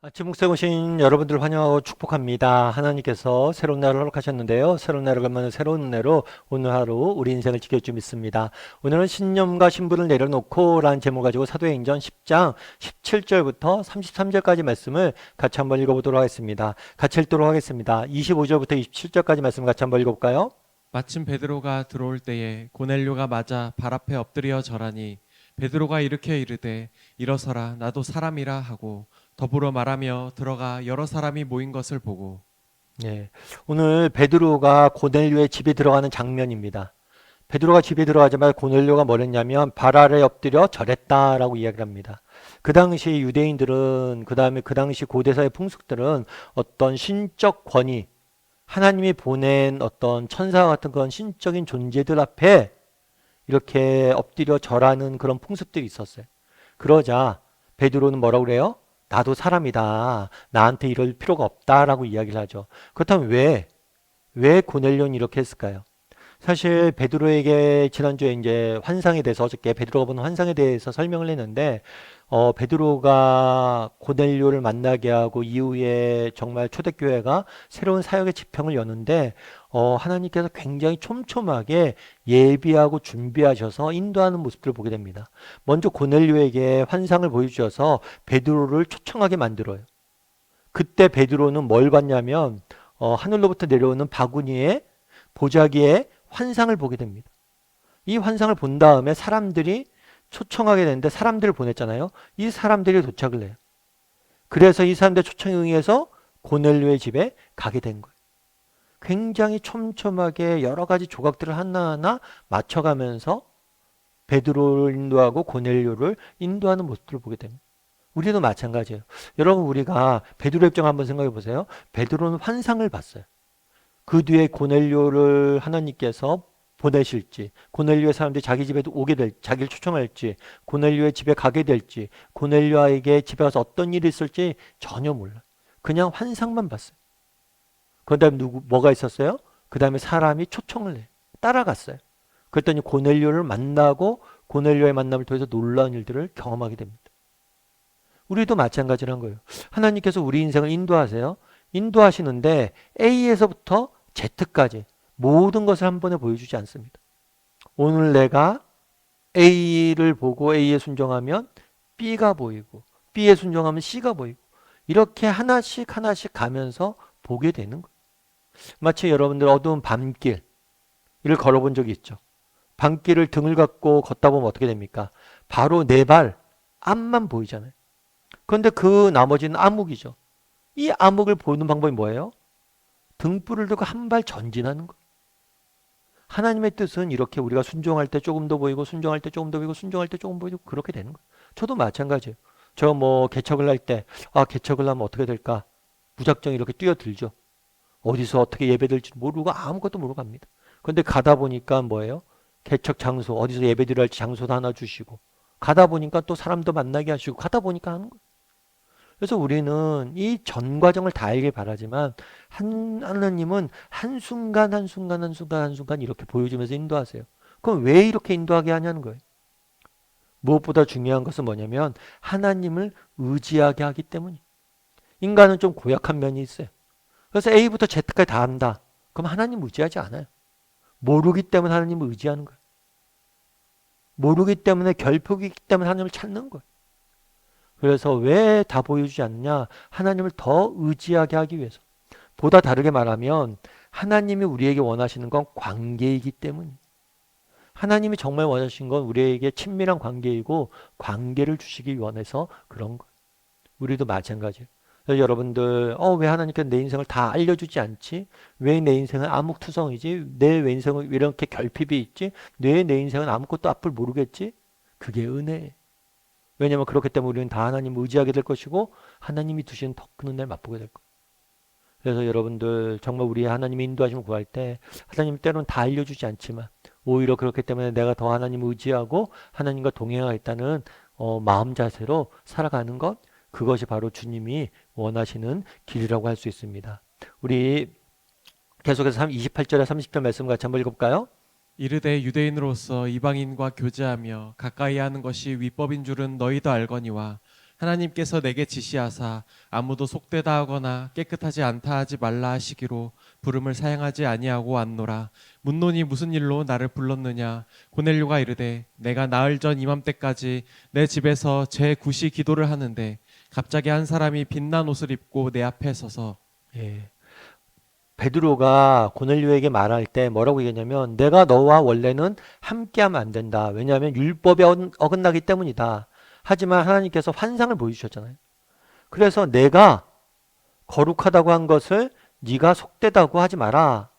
아침 목소에 오신 여러분들 환영하고 축복합니다. 하나님께서 새로운 날을 허락하셨는데요. 새로운 날을 걸면 새로운 은혜로 오늘 하루 우리 인생을 지킬 줄 믿습니다. 오늘은 신념과 신분을 내려놓고 라는 제목을 가지고 사도행전 10장 17절부터 33절까지 말씀을 같이 한번 읽어보도록 하겠습니다. 같이 읽도록 하겠습니다. 25절부터 27절까지 말씀 같이 한번 읽어볼까요? 마침 베드로가 들어올 때에 고넬료가 맞아 발 앞에 엎드려 절하니 베드로가 일으켜 이르되 일어서라 나도 사람이라 하고 더불어 말하며 들어가 여러 사람이 모인 것을 보고 네, 오늘 베드로가 고넬료의 집에 들어가는 장면입니다. 베드로가 집에 들어가자마자 고넬료가 뭘 했냐면 발 아래 엎드려 절했다라고 이야기를 합니다. 그 당시 유대인들은 그다음에 그 당시 고대사의 풍습들은 어떤 신적 권위, 하나님이 보낸 어떤 천사 같은 그런 신적인 존재들 앞에 이렇게 엎드려 절하는 그런 풍습들이 있었어요. 그러자 베드로는 뭐라고 그래요? 나도 사람이다. 나한테 이럴 필요가 없다라고 이야기를 하죠. 그렇다면 왜 고넬료는 이렇게 했을까요? 사실 베드로에게 지난주에 이제 환상에 대해서 어저께 베드로가 본 환상에 대해서 설명을 했는데 베드로가 고넬료를 만나게 하고 이후에 정말 초대교회가 새로운 사역의 지평을 여는데 하나님께서 굉장히 촘촘하게 예비하고 준비하셔서 인도하는 모습들을 보게 됩니다. 먼저 고넬료에게 환상을 보여주셔서 베드로를 초청하게 만들어요. 그때 베드로는 뭘 봤냐면 하늘로부터 내려오는 바구니에 보자기에 환상을 보게 됩니다. 이 환상을 본 다음에 사람들이 초청하게 되는데 사람들을 보냈잖아요. 이 사람들이 도착을 해요. 그래서 이 사람들 초청에 응해서 고넬료의 집에 가게 된 거예요. 굉장히 촘촘하게 여러 가지 조각들을 하나하나 맞춰가면서 베드로를 인도하고 고넬료를 인도하는 모습들을 보게 됩니다. 우리도 마찬가지예요. 여러분 우리가 베드로 입장 한번 생각해 보세요. 베드로는 환상을 봤어요. 그 뒤에 고넬료를 하나님께서 보내실지, 고넬료의 사람들이 자기 집에 오게 될, 자기를 초청할지, 고넬료의 집에 가게 될지, 고넬료에게 집에 가서 어떤 일이 있을지 전혀 몰라. 그냥 환상만 봤어요. 그 다음에 뭐가 있었어요? 그 다음에 사람이 초청을 해. 따라갔어요. 그랬더니 고넬료를 만나고 고넬료의 만남을 통해서 놀라운 일들을 경험하게 됩니다. 우리도 마찬가지란 거예요. 하나님께서 우리 인생을 인도하세요. 인도하시는데 A에서부터 Z까지 모든 것을 한 번에 보여주지 않습니다. 오늘 내가 A를 보고 A에 순종하면 B가 보이고 B에 순종하면 C가 보이고 이렇게 하나씩 하나씩 가면서 보게 되는 거예요. 마치 여러분들 어두운 밤길을 걸어본 적이 있죠. 밤길을 등을 갖고 걷다 보면 어떻게 됩니까? 바로 내 발 앞만 보이잖아요. 그런데 그 나머지는 암흑이죠. 이 암흑을 보는 방법이 뭐예요? 등불을 들고 한 발 전진하는 거예요. 하나님의 뜻은 이렇게 우리가 순종할 때 조금 더 보이고 순종할 때 조금 더 보이고 순종할 때 조금 보이고 그렇게 되는 거예요. 저도 마찬가지예요. 저 뭐 개척을 할 때 개척을 하면 어떻게 될까? 무작정 이렇게 뛰어들죠. 어디서 어떻게 예배드릴지 모르고 아무것도 모르고 갑니다. 그런데 가다 보니까 뭐예요? 개척 장소 어디서 예배드려야 할지 장소도 하나 주시고 가다 보니까 또 사람도 만나게 하시고 가다 보니까 하는 거예요. 그래서 우리는 이 전 과정을 다 알길 바라지만 하나님은 한순간 한순간 한순간 한순간 이렇게 보여주면서 인도하세요. 그럼 왜 이렇게 인도하게 하냐는 거예요. 무엇보다 중요한 것은 뭐냐면 하나님을 의지하게 하기 때문이에요. 인간은 좀 고약한 면이 있어요. 그래서 A부터 Z까지 다 안다. 그럼 하나님 의지하지 않아요. 모르기 때문에 하나님을 의지하는 거예요. 모르기 때문에 결핍이기 때문에 하나님을 찾는 거예요. 그래서 왜 다 보여주지 않느냐? 하나님을 더 의지하게 하기 위해서. 보다 다르게 말하면 하나님이 우리에게 원하시는 건 관계이기 때문이에요. 하나님이 정말 원하신 건 우리에게 친밀한 관계이고 관계를 주시기 원해서 그런 거예요. 우리도 마찬가지예요. 그래서 여러분들 왜 하나님께서 내 인생을 다 알려주지 않지? 왜 내 인생은 암흑투성이지? 왜 인생은 왜 이렇게 결핍이 있지? 왜 내 인생은 아무것도 앞을 모르겠지? 그게 은혜예요. 왜냐하면 그렇기 때문에 우리는 다 하나님을 의지하게 될 것이고 하나님이 두시는 더 큰 은혜를 맛보게 될 거예요. 그래서 여러분들 정말 우리 하나님의 인도하심을 구할 때 하나님 때로는 다 알려주지 않지만 오히려 그렇기 때문에 내가 더 하나님을 의지하고 하나님과 동행하겠다는 마음 자세로 살아가는 것, 그것이 바로 주님이 원하시는 길이라고 할 수 있습니다. 우리 계속해서 28절에 30절 말씀 같이 한번 읽어볼까요? 이르되 유대인으로서 이방인과 교제하며 가까이 하는 것이 위법인 줄은 너희도 알거니와 하나님께서 내게 지시하사 아무도 속되다 하거나 깨끗하지 않다 하지 말라 하시기로 부름을 사양하지 아니하고 왔노라. 묻노니 무슨 일로 나를 불렀느냐. 고넬료가 이르되 내가 나흘 전 이맘때까지 내 집에서 제9시 기도를 하는데 갑자기 한 사람이 빛난 옷을 입고 내 앞에 서서 예. 베드로가 고넬료에게 말할 때 뭐라고 얘기했냐면 내가 너와 원래는 함께하면 안 된다. 왜냐하면 율법에 어긋나기 때문이다. 하지만 하나님께서 환상을 보여주셨잖아요. 그래서 내가 거룩하다고 한 것을 네가 속되다고 하지 마라.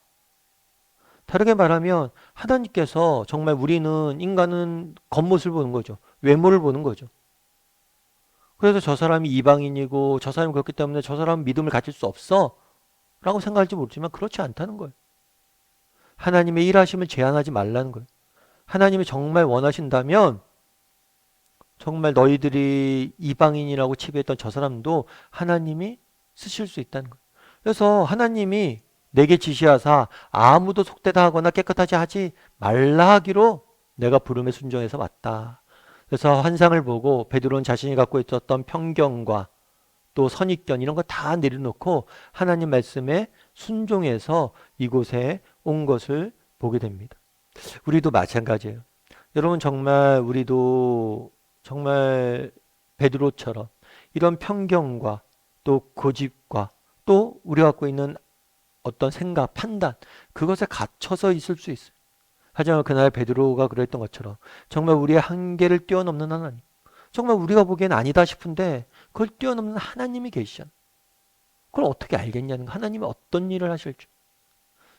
다르게 말하면 하나님께서 정말 우리는 인간은 겉모습을 보는 거죠. 외모를 보는 거죠. 그래서 저 사람이 이방인이고 저 사람이 그렇기 때문에 저 사람은 믿음을 가질 수 없어 라고 생각할지 모르지만 그렇지 않다는 거예요. 하나님의 일하심을 제한하지 말라는 거예요. 하나님이 정말 원하신다면 정말 너희들이 이방인이라고 치부했던 저 사람도 하나님이 쓰실 수 있다는 거예요. 그래서 하나님이 내게 지시하사 아무도 속되다 하거나 깨끗하지 하지 말라 하기로 내가 부름에 순종해서 왔다. 그래서 환상을 보고 베드로는 자신이 갖고 있었던 편견과 또 선입견 이런 거 다 내려놓고 하나님 말씀에 순종해서 이곳에 온 것을 보게 됩니다. 우리도 마찬가지예요. 여러분 정말 우리도 정말 베드로처럼 이런 편견과 또 고집과 또 우리가 갖고 있는 어떤 생각, 판단 그것에 갇혀서 있을 수 있어요. 하지만 그날 베드로가 그랬던 것처럼 정말 우리의 한계를 뛰어넘는 하나님, 정말 우리가 보기엔 아니다 싶은데 그걸 뛰어넘는 하나님이 계시잖아요. 그걸 어떻게 알겠냐는 거, 하나님이 어떤 일을 하실지.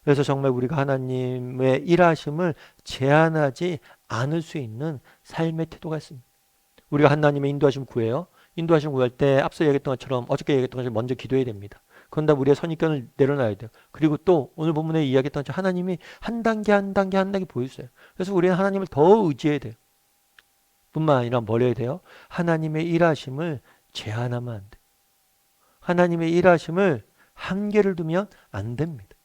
그래서 정말 우리가 하나님의 일하심을 제한하지 않을 수 있는 삶의 태도가 있습니다. 우리가 하나님의 인도하심 구해요. 인도하심 구할 때 앞서 얘기했던 것처럼 어저께 얘기했던 것처럼 먼저 기도해야 됩니다. 그런 다음 우리의 선입견을 내려놔야 돼요. 그리고 또 오늘 본문에 이야기했던 것처럼 하나님이 한 단계 한 단계 한 단계 보여주세요. 그래서 우리는 하나님을 더 의지해야 돼요. 뿐만 아니라 뭘 해야 돼요? 하나님의 일하심을 제한하면 안 돼요. 하나님의 일하심을 한계를 두면 안 됩니다.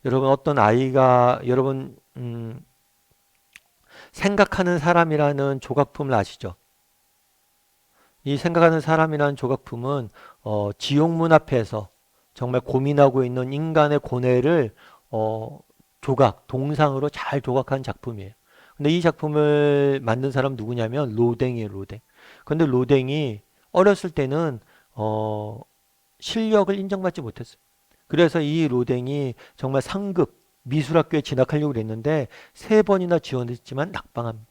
여러분 어떤 아이가 여러분 생각하는 사람이라는 조각품을 아시죠? 이 생각하는 사람이라는 조각품은 지옥문 앞에서 정말 고민하고 있는 인간의 고뇌를 조각, 동상으로 잘 조각한 작품이에요. 근데 이 작품을 만든 사람 누구냐면 로댕이에요, 로댕. 근데 로댕이 어렸을 때는 실력을 인정받지 못했어요. 그래서 이 로댕이 정말 상급 미술학교에 진학하려고 그랬는데 3번이나 지원했지만 낙방합니다.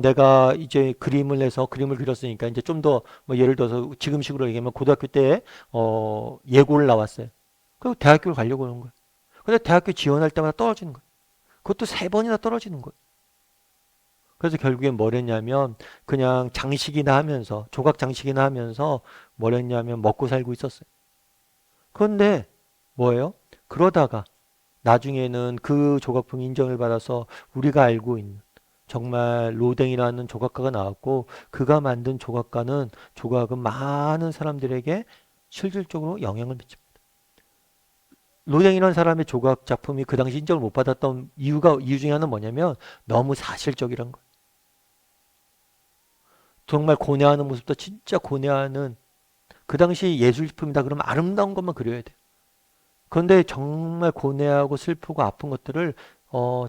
내가 이제 그림을 해서 그림을 그렸으니까 이제 좀 더 뭐 예를 들어서 지금식으로 얘기하면 고등학교 때 예고를 나왔어요. 그리고 대학교를 가려고 하는 거예요. 근데 대학교 지원할 때마다 떨어지는 거예요. 그것도 3번이나 떨어지는 거예요. 그래서 결국엔 뭘 했냐면 그냥 장식이나 하면서 조각 장식이나 하면서 뭘 했냐면 먹고 살고 있었어요. 그런데 뭐예요? 그러다가 나중에는 그 조각품이 인정을 받아서 우리가 알고 있는 정말 로댕이라는 조각가가 나왔고 그가 만든 조각가는 조각은 많은 사람들에게 실질적으로 영향을 미칩니다. 로댕이라는 사람의 조각 작품이 그 당시 인정을 못 받았던 이유 중에 하나는 뭐냐면 너무 사실적이란 거예요. 정말 고뇌하는 모습도 진짜 고뇌하는 그 당시 예술품이다 그러면 아름다운 것만 그려야 돼요. 그런데 정말 고뇌하고 슬프고 아픈 것들을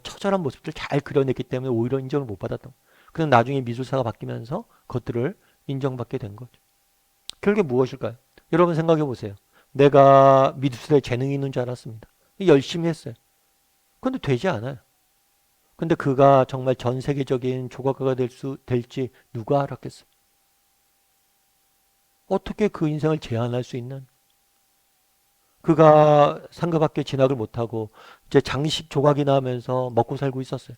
처절한 모습들 잘 그려냈기 때문에 오히려 인정을 못 받았던 거예요. 그래서 나중에 미술사가 바뀌면서 그것들을 인정받게 된 거죠. 결국에 무엇일까요? 여러분 생각해 보세요. 내가 미술에 재능이 있는 줄 알았습니다. 열심히 했어요. 그런데 되지 않아요. 근데 그가 정말 전 세계적인 조각가가 될지 누가 알았겠어요? 어떻게 그 인생을 제한할 수 있는? 그가 상급학교에 진학을 못하고 이제 장식 조각이나 하면서 먹고 살고 있었어요.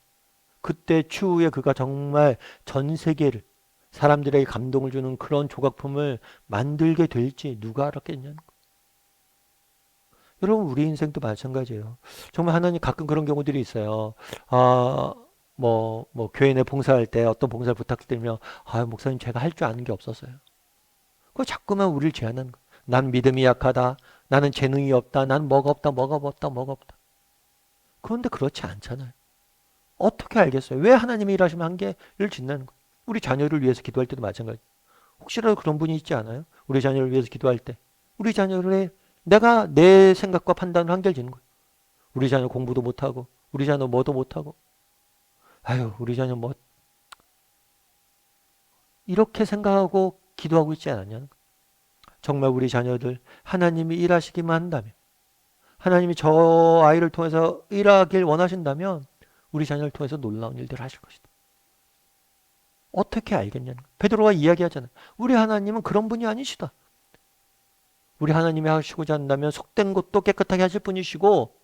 그때 추후에 그가 정말 전 세계를 사람들에게 감동을 주는 그런 조각품을 만들게 될지 누가 알았겠냐는 거예요. 여러분 우리 인생도 마찬가지예요. 정말 하나님 가끔 그런 경우들이 있어요. 교회 내 봉사할 때 어떤 봉사를 부탁드리면 목사님 제가 할 줄 아는 게 없었어요. 그거 자꾸만 우리를 제한하는 거예요. 난 믿음이 약하다. 나는 재능이 없다. 난 뭐가 없다. 뭐가 없다. 뭐가 없다. 그런데 그렇지 않잖아요. 어떻게 알겠어요? 왜 하나님이 일하시면 한계를 짓는 거예요? 우리 자녀를 위해서 기도할 때도 마찬가지. 혹시라도 그런 분이 있지 않아요? 우리 자녀를 위해서 기도할 때 우리 자녀를 내가 내 생각과 판단을 한결지는 거예요. 우리 자녀 공부도 못하고 우리 자녀 뭐도 못하고 아유 우리 자녀 뭐 이렇게 생각하고 기도하고 있지 않았냐. 정말 우리 자녀들 하나님이 일하시기만 한다면 하나님이 저 아이를 통해서 일하길 원하신다면 우리 자녀를 통해서 놀라운 일들을 하실 것이다. 어떻게 알겠냐는 거예요. 베드로가 이야기하잖아요. 우리 하나님은 그런 분이 아니시다. 우리 하나님이 하시고자 한다면 속된 것도 깨끗하게 하실 분이시고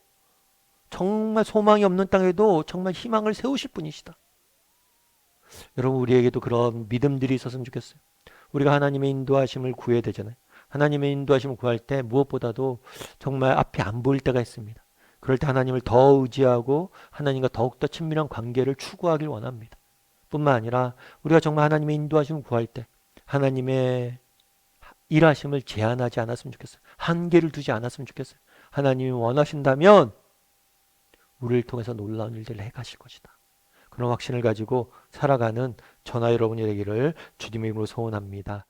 정말 소망이 없는 땅에도 정말 희망을 세우실 분이시다. 여러분 우리에게도 그런 믿음들이 있었으면 좋겠어요. 우리가 하나님의 인도하심을 구해야 되잖아요. 하나님의 인도하심을 구할 때 무엇보다도 정말 앞이 안 보일 때가 있습니다. 그럴 때 하나님을 더 의지하고 하나님과 더욱더 친밀한 관계를 추구하길 원합니다. 뿐만 아니라 우리가 정말 하나님의 인도하심을 구할 때 하나님의 일하심을 제한하지 않았으면 좋겠어요. 한계를 두지 않았으면 좋겠어요. 하나님이 원하신다면 우리를 통해서 놀라운 일들을 해가실 것이다. 그런 확신을 가지고 살아가는 저나 여러분이 되기를 주님의 이름으로 소원합니다.